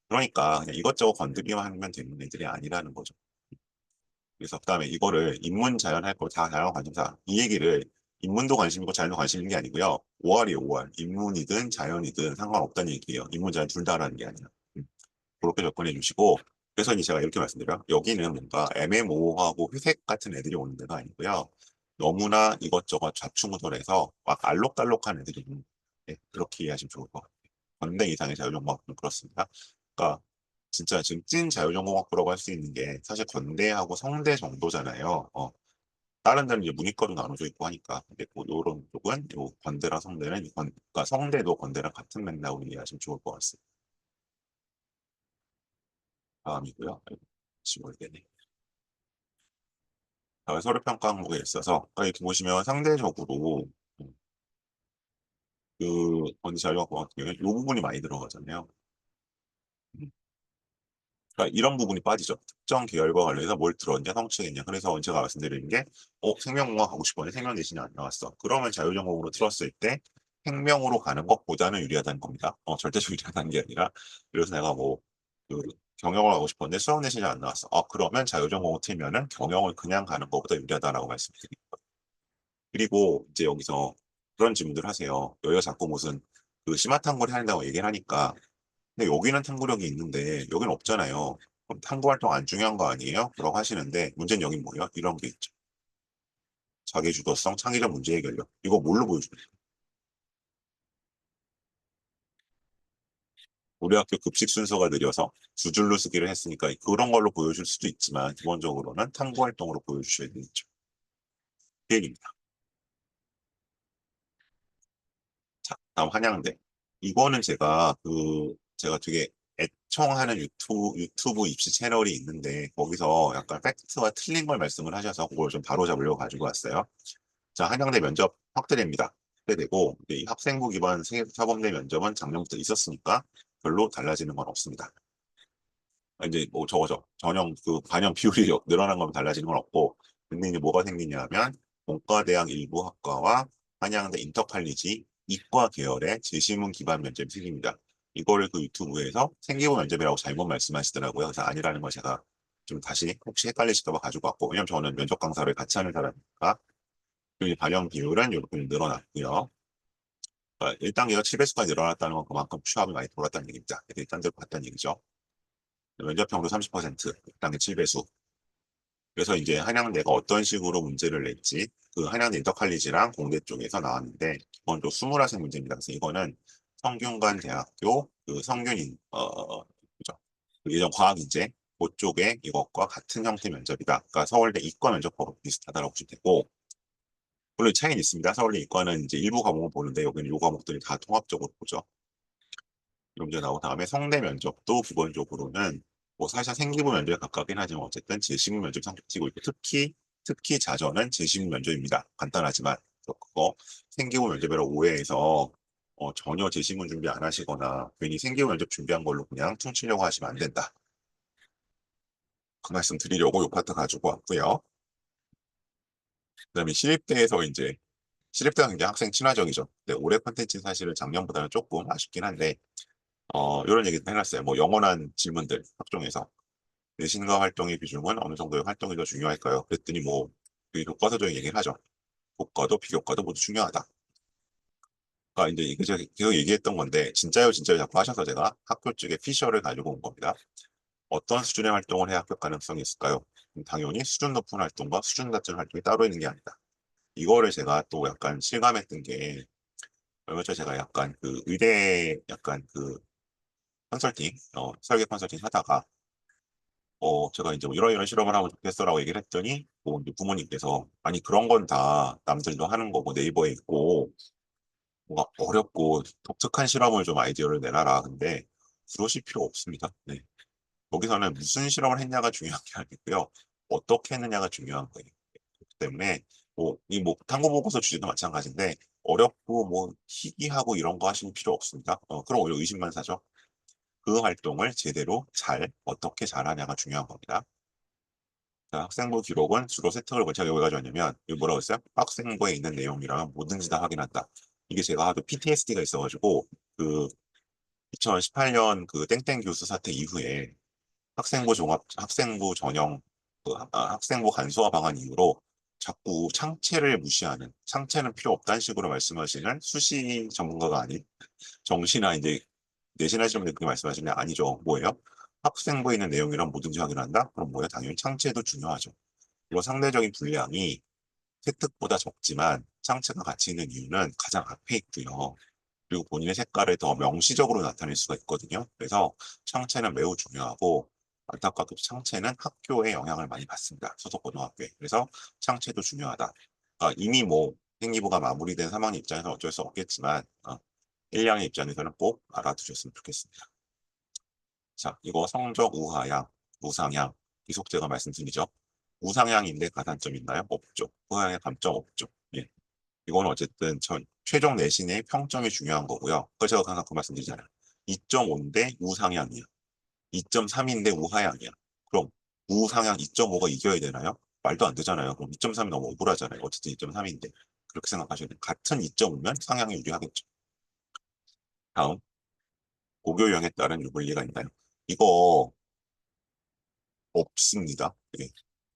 그러니까 그냥 이것저것 건드리기만 하면 되는 애들이 아니라는 거죠. 그래서 그다음에 이거를 인문 자연 할 거 다 다양한 관심사 이 얘기를 인문도 관심 있고 자연도 관심 있는 게 아니고요. 5할이에요, 5할. 인문이든 자연이든 상관없다는 얘기예요. 인문 자연 둘 다라는 게 아니라. 그렇게 접근해 주시고 그래서 이제 제가 이렇게 말씀드려요. 여기는 뭔가 애매모호하고 회색 같은 애들이 오는 데가 아니고요. 너무나 이것저것 좌충우돌해서 막 알록달록한 애들이 있는 그렇게 이해하시면 좋을 것 같아요. 건대 이상의 자율전공학부는 그렇습니다. 그러니까 진짜 지금 찐 자율전공학부라고 할 수 있는 게 사실 건대하고 성대 정도잖아요. 다른 데는 이제 문이과도 나눠져 있고 하니까 근데 뭐 이런 쪽은 요 건대랑 성대는 그러니까 성대도 건대랑 같은 맥락으로 이해하시면 좋을 것 같습니다. 다음이고요. 지금 되네. 서류 평가 항목에 있어서 이렇게 보시면 상대적으로 그 건대 자율학과 같은 경우에 이 부분이 많이 들어가잖아요. 음. 그러니까 이런 부분이 빠지죠. 특정 계열과 관련해서 뭘 들었냐, 성취했냐. 그래서 제가 말씀드리는 게, 생명공학 가고 싶었는데 생명 내신이 안 나왔어. 그러면 자율전공으로 틀었을 때 생명으로 가는 것보다는 유리하다는 겁니다. 절대적으로 유리하다는 게 아니라. 그래서 내가 뭐, 그, 경영을 하고 싶었는데 수학 내신이 안 나왔어. 그러면 자율전공을 틀면은 경영을 그냥 가는 것보다 유리하다라고 말씀드립니다. 그리고 이제 여기서 그런 질문들 하세요. 여기가 자꾸 무슨 그 심화 탐구를 한다고 얘기를 하니까 근데 여기는 탐구력이 있는데 여기는 없잖아요. 그럼 탐구 활동 안 중요한 거 아니에요? 라고 하시는데 문제는 여기 뭐예요? 이런 게 있죠. 자기 주도성, 창의적 문제 해결력. 이거 뭘로 보여주나요? 우리 학교 급식 순서가 느려서 두 줄로 쓰기를 했으니까 그런 걸로 보여줄 수도 있지만 기본적으로는 탐구 활동으로 보여주셔야 되겠죠. 그 얘기입니다. 자, 다음 한양대. 이거는 제가 되게 애청하는 유튜브 입시 채널이 있는데 거기서 약간 팩트와 틀린 걸 말씀을 하셔서 그걸 좀 바로잡으려고 가지고 왔어요. 자, 한양대 면접 확대됩니다. 확대되고 이 학생부 기반 사범대 면접은 작년부터 있었으니까 별로 달라지는 건 없습니다. 이제 뭐 저거죠. 전형 그 반영 비율이 늘어난 거면 달라지는 건 없고 근데 이제 뭐가 생기냐 하면 공과대학 일부 학과와 한양대 인터칼리지 이과 계열의 제시문 기반 면접이 생깁니다. 이거를 그 유튜브에서 생기부 면접이라고 잘못 말씀하시더라고요. 그래서 아니라는 걸 제가 좀 다시 혹시 헷갈리실까 봐 가지고 왔고 왜냐면 저는 면접 강사를 같이 하는 사람이니까 그리고 반영 비율은 이렇게 늘어났고요. 1단계가 7배수까지 늘어났다는 건 그만큼 취업이 많이 돌았다는 얘기입니다. 1단계로 봤다는 얘기죠. 면접형도 30%, 1단계 7배수. 그래서 이제 한양대가 어떤 식으로 문제를 냈지 그 한양대 인터칼리지랑 공대 쪽에서 나왔는데 기본적으로 20학생 문제입니다. 그래서 이거는 성균관대학교 그 그죠? 그 예전 과학인재 그쪽에 이것과 같은 형태 면접이다. 그러니까 서울대 이과 면접하고 비슷하다고 보시면 되고, 물론 차이는 있습니다. 서울대 이과는 이제 일부 과목을 보는데 여기는 요 과목들이 다 통합적으로 보죠. 이런 문제 나오고 다음에 성대 면접도 기본적으로는 뭐 사실 생기부 면접에 가깝긴 하지만 어쨌든 재심문 면접 성격 띄고 있고, 특히 자전은 재심문 면접입니다. 간단하지만 그거 생기부 면접이라 오해해서 전혀 재심문 준비 안 하시거나 괜히 생기부 면접 준비한 걸로 그냥 퉁치려고 하시면 안 된다. 그 말씀 드리려고 요 파트 가지고 왔고요. 그다음에 시립대에서 이제 시립대가 굉장히 학생 친화적이죠. 근데 올해 콘텐츠 사실은 작년보다는 조금 아쉽긴 한데 이런 얘기도 해놨어요. 뭐 영원한 질문들 학종에서 내신과 활동의 비중은 어느 정도의 활동이 더 중요할까요? 그랬더니 뭐 그 교과서적인 얘기를 하죠. 교과도 비교과도 모두 중요하다. 그러니까 이제 이거 제가 계속 얘기했던 건데 진짜요 진짜요 자꾸 하셔서 제가 학교 측에 피셔를 가지고 온 겁니다. 어떤 수준의 활동을 해야 합격 가능성이 있을까요? 당연히 수준 높은 활동과 수준 낮은 활동이 따로 있는 게 아니다. 이거를 제가 또 약간 실감했던 게 얼마 전에 제가 약간 그 의대 약간 그 컨설팅, 설계 컨설팅 하다가 제가 이제 뭐 이런 실험을 하면 좋겠어라고 얘기를 했더니 뭐 이제 부모님께서 아니 그런 건 다 남들도 하는 거고 네이버에 있고 뭔가 어렵고 독특한 실험을 좀 아이디어를 내놔라. 근데 그러실 필요 없습니다. 네. 여기서는 무슨 실험을 했냐가 중요한 게 아니고요. 어떻게 했느냐가 중요한 거예요. 그렇기 때문에 뭐 탐구 보고서 주제도 마찬가지인데 어렵고 뭐 희귀하고 이런 거 하실 필요 없습니다. 그럼 오히려 의심만 사죠. 그 활동을 제대로 어떻게 잘하냐가 중요한 겁니다. 자, 학생부 기록은 주로 세특을 걸쳐 왜 가져왔냐면, 이거 뭐라고 했어요? 학생부에 있는 내용이랑 뭐든지 다 확인한다. 이게 제가 하도 PTSD가 있어가지고, 그 2018년 그 땡땡 교수 사태 이후에 학생부 전형, 학생부 간소화 방안 이후로 자꾸 창체를 무시하는, 창체는 필요 없다는 식으로 말씀하시는 수시 전문가가 아닌 정시나 이제 내신하시는 분들 그렇게 말씀하시면 아니죠. 뭐예요? 학생부에 있는 내용이랑 뭐든지 확인한다? 그럼 뭐예요? 당연히 창체도 중요하죠. 그리고 상대적인 분량이 세특보다 적지만 창체가 같이 있는 이유는 가장 앞에 있고요. 그리고 본인의 색깔을 더 명시적으로 나타낼 수가 있거든요. 그래서 창체는 매우 중요하고 안타깝게도 창체는 학교에 영향을 많이 받습니다. 소속 고등학교에. 그래서 창체도 중요하다. 이미 뭐 생기부가 마무리된 3학년 입장에서 어쩔 수 없겠지만 1, 2학년 입장에서는 꼭 알아두셨으면 좋겠습니다. 자, 이거 성적 우하향, 우상향. 계속 제가 말씀드리죠. 우상향인데 가산점 있나요? 없죠. 우하향의 감점 없죠. 예. 이거는 어쨌든 최종 내신의 평점이 중요한 거고요. 그래서 제가 항상 그 말씀드리잖아요. 2.5인데 우상향이야. 2.3인데 우하향이야. 그럼 우상향 2.5가 이겨야 되나요? 말도 안 되잖아요. 그럼 2.3이 너무 억울하잖아요. 어쨌든 2.3인데. 그렇게 생각하셔야 돼요. 같은 2.5면 상향이 유리하겠죠. 다음, 고교 유형에 따른 유불리가 있나요? 이거 없습니다. 예.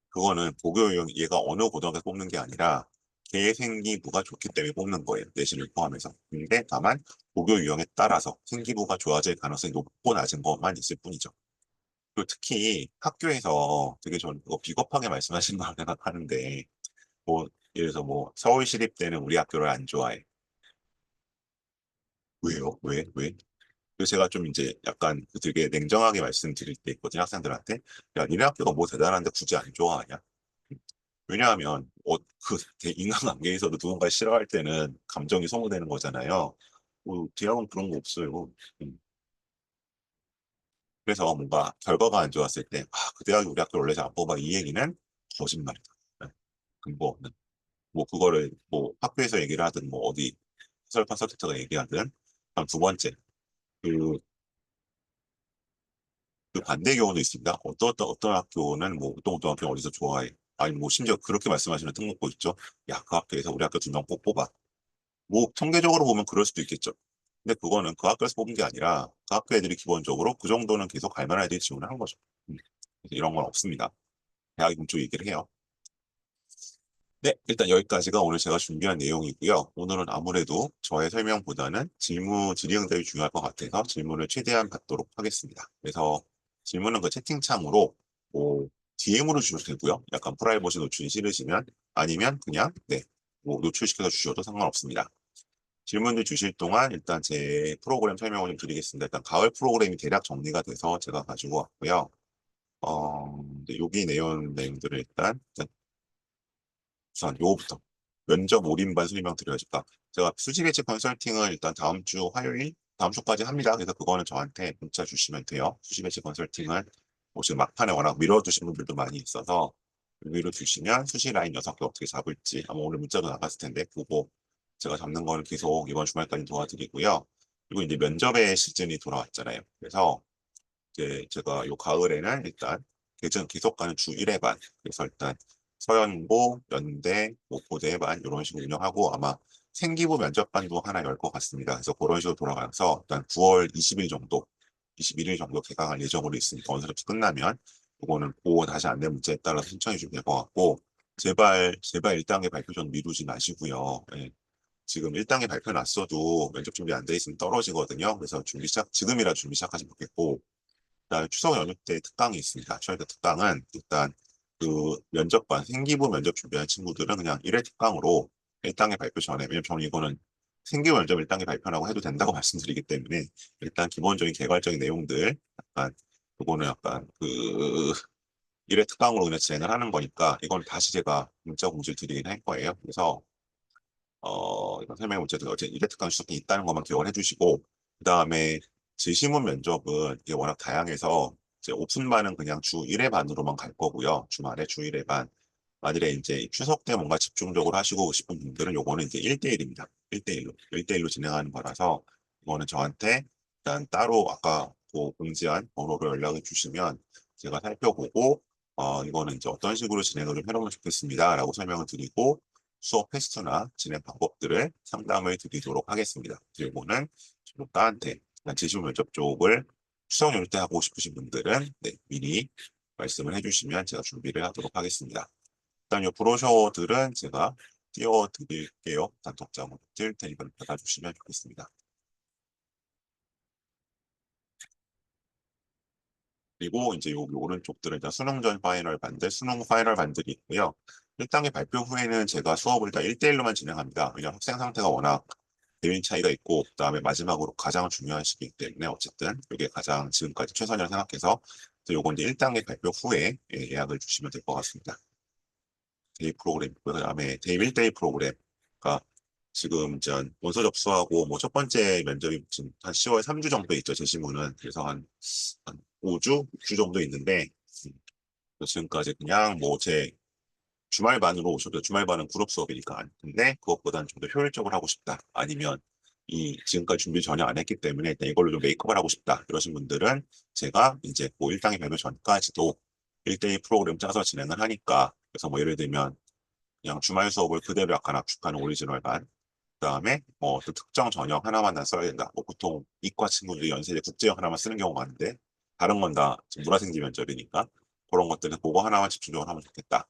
그거는 고교 유형 얘가 어느 고등학교에서 뽑는 게 아니라 계생기부가 좋기 때문에 뽑는 거예요. 내신을 포함해서. 근데 다만 고교 유형에 따라서 생기부가 좋아질 가능성이 높고 낮은 것만 있을 뿐이죠. 그리고 특히 학교에서 되게 저는 그거 비겁하게 말씀하신 거라고 생각하는데 뭐 예를 들어서 뭐 서울시립대는 우리 학교를 안 좋아해. 왜요? 왜? 왜? 그래서 제가 좀 이제 약간 되게 냉정하게 말씀드릴 때 있거든요. 학생들한테. 야, 니네 학교가 뭐 대단한데 굳이 안 좋아하냐? 왜냐하면 인간관계에서도 누군가 싫어할 때는 감정이 소모되는 거잖아요. 대학은 그런 거 없어요. 음. 그래서 뭔가 결과가 안 좋았을 때, 그 대학이 우리 학교 원래 잘 안 뽑아 이 얘기는 거짓말이다. 네. 근거 없는. 뭐 그거를 뭐 학교에서 얘기를 하든 뭐 어디 설판 설득자가 얘기하든. 다음 두 번째, 그, 그 반대 경우도 있습니다. 어떤 학교는 뭐 어떤 학교 어디서 좋아해. 아니 뭐 심지어 그렇게 말씀하시는 특목고 있죠. 야, 그 학교에서 우리 학교 2명 꼭 뽑아. 뭐 통계적으로 보면 그럴 수도 있겠죠. 근데 그거는 그 학교에서 뽑은 게 아니라 그 학교 애들이 기본적으로 그 정도는 계속 갈 만한 애들이 지원을 한 거죠. 그래서 이런 건 없습니다. 대학이 문쪽 얘기를 해요. 네, 일단 여기까지가 오늘 제가 준비한 내용이고요. 오늘은 아무래도 저의 설명보다는 질의응답이 중요할 것 같아서 질문을 최대한 받도록 하겠습니다. 그래서 질문은 그 채팅창으로 뭐 DM으로 주셔도 되고요. 약간 프라이버시 노출이 싫으시면 아니면 그냥 뭐 노출시켜서 주셔도 상관없습니다. 질문들 주실 동안 일단 제 프로그램 설명을 좀 드리겠습니다. 일단 가을 프로그램이 대략 정리가 돼서 제가 가지고 왔고요. 이제 여기 내용들을 일단 우선 요거부터 면접 올인반 설명드려야죠. 그러니까 제가 수지 배치 컨설팅을 일단 다음 주 화요일, 다음 주까지 합니다. 그래서 그거는 저한테 문자 주시면 돼요. 수지 배치 컨설팅은 뭐 지금 막판에 워낙 밀어두신 분들도 많이 있어서 밀어주시면 수시 라인 6개 어떻게 잡을지 아마 오늘 문자도 나갔을 텐데 그거 제가 잡는 거는 계속 이번 주말까지 도와드리고요. 그리고 이제 면접의 시즌이 돌아왔잖아요. 그래서 이제 제가 요 가을에는 일단 계속 가는 주 1회 반 그래서 일단 서연고, 연대, 뭐 고대 반 이런 식으로 운영하고 아마 생기부 면접반도 하나 열 것 같습니다. 그래서 그런 식으로 돌아가서 일단 9월 20일 정도, 21일 정도 개강할 예정으로 있으니까 원서 접수 끝나면 그거는 그 다시 안내 문자에 따라서 신청해 주면 될 것 같고 제발 1단계 발표 전 미루지 마시고요. 예. 지금 1단계 발표 났어도 면접 준비 안 돼 있으면 떨어지거든요. 그래서 지금이라 준비 시작하시면 좋겠고 그다음에 추석 연휴 때 특강이 있습니다. 추석 연휴 때 특강은 일단 그 면접관, 생기부 면접 준비하는 친구들은 그냥 1회 특강으로 1단계 발표 전에, 왜냐면 저는 이거는 생기부 면접 1단계 발표라고 해도 된다고 말씀드리기 때문에 일단 기본적인 개괄적인 내용들, 약간 그거는 약간 그 1회 특강으로 그냥 진행을 하는 거니까 이건 다시 제가 문자 공지를 드리긴 할 거예요. 그래서 이런 설명 문제도 어제 1회 특강 수업이 있다는 것만 기억을 해주시고 그다음에 지시문 면접은 이게 워낙 다양해서 이제 오픈반은 그냥 주 1회 반으로만 갈 거고요. 주말에 주 1회 반. 만일에 이제 추석 때 뭔가 집중적으로 하시고 싶은 분들은 요거는 이제 1대1입니다. 1대1로 진행하는 거라서 이거는 저한테 일단 따로 아까 그 공지한 번호로 연락을 주시면 제가 살펴보고 이거는 이제 어떤 식으로 진행을 좀 해놓으면 좋겠습니다라고 설명을 드리고 수업 횟수나 진행 방법들을 상담을 드리도록 하겠습니다. 그리고는 졸업자한테 제시문 면접 쪽을 추석 연휴 때 하고 싶으신 분들은 네, 미리 말씀을 해주시면 제가 준비를 하도록 하겠습니다. 일단 이 브로셔들은 제가 띄워드릴게요. 단톡장으로 테니까 받아주시면 좋겠습니다. 그리고 이제 여기 오른쪽들은 일단 수능 전 파이널 반들, 수능 파이널 반들이 있고요. 1단계 발표 후에는 제가 수업을 다 1대1로만 진행합니다. 왜냐하면 학생 상태가 워낙 대인 차이가 있고, 그다음에 마지막으로 가장 중요한 시기이기 때문에 어쨌든 이게 가장 지금까지 최선이라고 생각해서 요건 이제 1단계 발표 후에 예약을 주시면 될 것 같습니다. 데이 프로그램, 그다음에 데이 1데이 프로그램. 그러니까 지금 전 원서 접수하고 뭐 첫 번째 면접이 지금 한 10월 3주 정도 있죠, 제 신문은. 그래서 한 5주, 6주 정도 있는데 지금까지 그냥 뭐 제 주말반으로 오셔도 주말반은 그룹 수업이니까. 근데 그것보다는 좀 더 효율적으로 하고 싶다. 아니면 이 지금까지 준비 전혀 안 했기 때문에 일단 이걸로 좀 메이크업을 하고 싶다. 이러신 분들은 제가 이제 뭐 1단계 발표 전까지도 1대1 프로그램 짜서 진행을 하니까 그래서 뭐 예를 들면 그냥 주말 수업을 그대로 약간 압축하는 오리지널 반. 그다음에 또 특정 전형 하나만 다 써야 된다. 뭐 보통 이과 친구들이 연세대 국제형 하나만 쓰는 경우가 많은데 다른 건 다 문화생지 면접이니까 그런 것들은 그거 하나만 집중적으로 하면 좋겠다.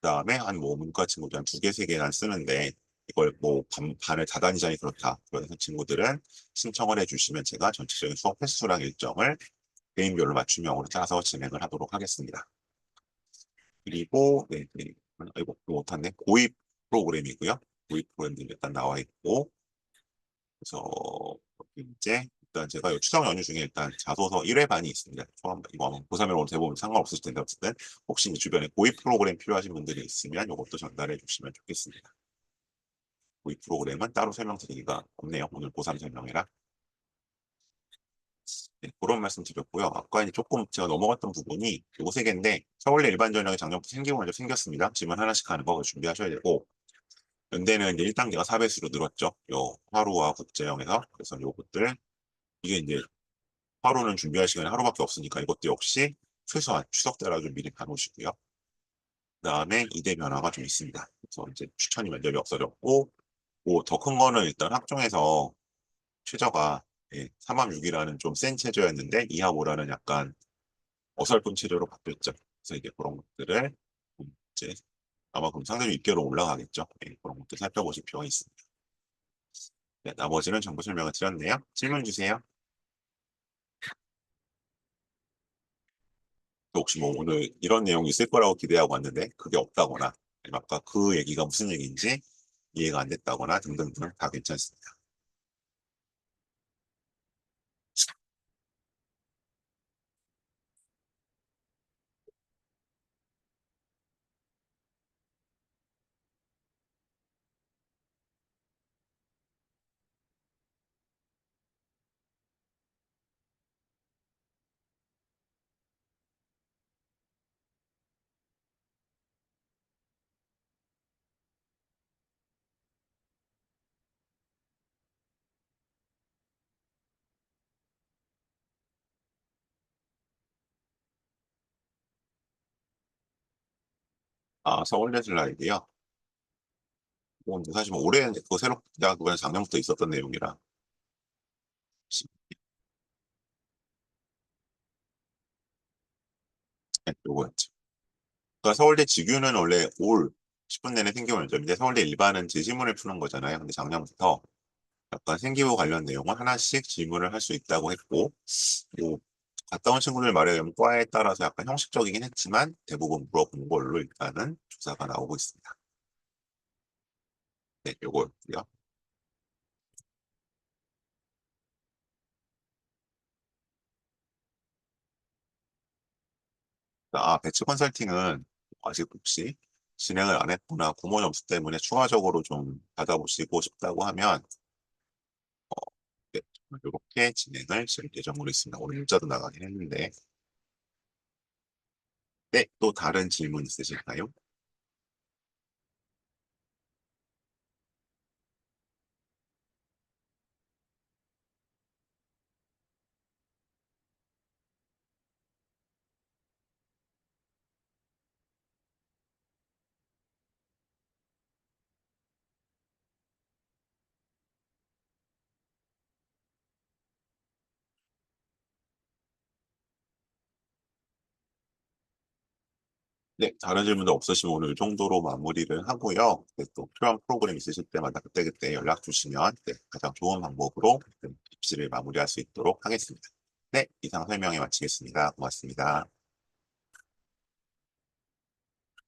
그다음에 한 뭐 문과 친구들 한 두 개, 세 개만 쓰는데 이걸 뭐 반을 다단위전이 그렇다. 그래서 친구들은 신청을 해주시면 제가 전체적인 수업 횟수랑 일정을 개인별로 맞춤형으로 짜서 진행을 하도록 하겠습니다. 그리고 이거 못했네. 고입 프로그램이고요. 고입 프로그램들이 일단 나와 있고 그래서 이제 일단 제가 이 추석 연휴 중에 일단 자소서 1회 반이 있습니다. 처음 이거 고3이랑 대부분 상관없으실 텐데 어쨌든 혹시 주변에 고입 프로그램 필요하신 분들이 있으면 이것도 전달해 주시면 좋겠습니다. 고입 프로그램은 따로 설명드리기가 없네요. 오늘 고3 설명이라. 네, 그런 말씀 드렸고요. 아까 이제 조금 제가 넘어갔던 부분이 요거 세 개인데 서울대 일반 전형이 작년부터 생기고 먼저 생겼습니다. 지문 하나씩 하는 거 준비하셔야 되고 연대는 이제 1단계가 4배수로 늘었죠. 요 화루와 국제형에서 그래서 요것들 이게 이제 하루는 준비할 시간이 하루밖에 없으니까 이것도 역시 최소한 추석 때라도 좀 미리 가놓으시고요. 그다음에 이대 변화가 좀 있습니다. 그래서 이제 추천이 면접이 없어졌고 뭐 더 큰 거는 일단 학종에서 최저가 3합6이라는 좀 센 체제였는데 2합5라는 약간 어설픈 체제로 바뀌었죠. 그래서 이제 그런 것들을 이제 아마 그럼 상대적으로 입계로 올라가겠죠. 그런 것들 살펴보실 필요가 있습니다. 네, 나머지는 정보 설명을 드렸네요. 질문 주세요. 혹시 뭐 오늘 이런 내용이 있을 거라고 기대하고 왔는데 그게 없다거나 아니면 아까 그 얘기가 무슨 얘기인지 이해가 안 됐다거나 등등등 다 괜찮습니다. 아, 서울대 슬라이드요? 뭐 사실 뭐 올해 그거 새롭, 야, 그건 작년부터 있었던 내용이라. 네, 요거였죠. 그러니까 서울대 직유는 원래 올 10분 내내 생기부 면접인데 서울대 일반은 제시문을 푸는 거잖아요. 근데 작년부터 약간 생기부 관련 내용을 하나씩 질문을 할 수 있다고 했고, 뭐 갔다 온 친구들 말에 의하면 과에 따라서 약간 형식적이긴 했지만 대부분 물어본 걸로 일단은 조사가 나오고 있습니다. 네, 요거였고요. 아, 배치 컨설팅은 아직 혹시 진행을 안 했거나 구몬 점수 때문에 추가적으로 좀 받아보시고 싶다고 하면 네, 이렇게 진행을 실 예정으로 있습니다. 오늘 문자도 나가긴 했는데, 네, 또 다른 질문 있으실까요? 네, 다른 질문도 없으시면 오늘 이 정도로 마무리를 하고요. 네, 또 필요한 프로그램 있으실 때마다 그때그때 연락 주시면 네, 가장 좋은 방법으로 입시를 마무리할 수 있도록 하겠습니다. 네, 이상 설명에 마치겠습니다. 고맙습니다.